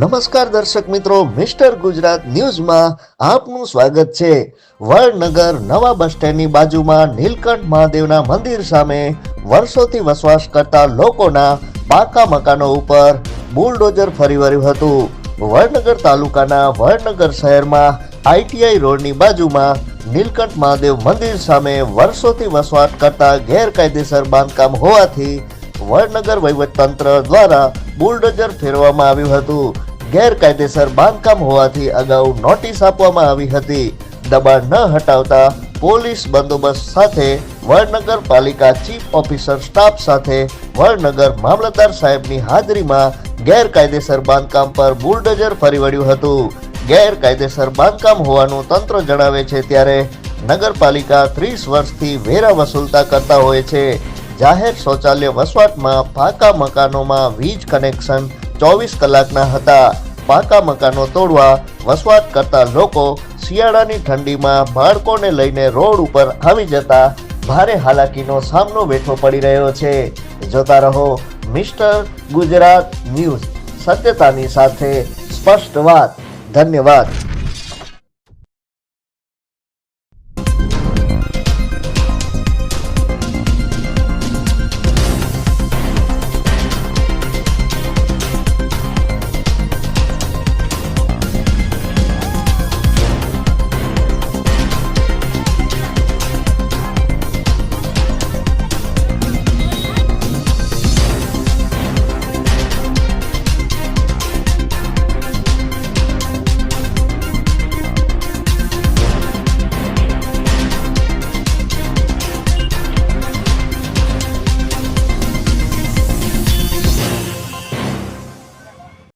નમસ્કાર દર્શક મિત્રો, મિસ્ટર ગુજરાત ન્યૂઝમાં આપનું સ્વાગત છે। વડનગર નવા બસ સ્ટેન્ડની બાજુમાં નીલકંઠ મહાદેવના મંદિર સામે વર્ષોથી વસવાટ કરતા લોકોના પાકા મકાનો ઉપર બુલડોઝર ફરી વળ્યું હતું। વડનગર તાલુકાના વડનગર શહેરમાં ITI રોડની બાજુમાં નીલકંઠ મહાદેવ મંદિર સામે વર્ષોથી વસવાટ કરતા ગેરકાયદેસર બાંધકામ હોવાથી વડનગર વહીવટતંત્ર દ્વારા બુલડોઝર ફેરવવામાં આવ્યું હતું। ગેરકાયદેસર બાંધકામ હોવાથી અગાઉ નોટિસ આપવામાં આવી હતી। દબાણ ન હટાવતા પોલીસ બંદોબસ્ત સાથે વડનગર પાલિકા ચીફ ઓફિસર સ્ટાફ સાથે વડનગર મામલતદાર સાહેબની હાજરીમાં ગેરકાયદેસર બાંધકામ પર બુલડોઝર ફરી વળ્યું હતું। ગેરકાયદેસર બાંધકામ હોવાનું તંત્ર જણાવે છે, ત્યારે નગરપાલિકા 30 વર્ષથી વેરા વસૂલતા કરતા હોય છે। જાહેર શૌચાલય વસવાટમાં પાકા મકાનોમાં વીજ કનેક્શન 24 કલાકના હતા। પાકા મકાનો તોડવા વસવાટ કરતા લોકો શિયાળાની ઠંડીમાં બાળકોને લઈને રોડ ઉપર આવી જતા ભારે હાલાકીનો સામનો વેઠવો પડી રહ્યો છે। જોતા રહો મિસ્ટર ગુજરાત ન્યૂઝ, સત્યતાની સાથે સ્પષ્ટ વાત। ધન્યવાદ।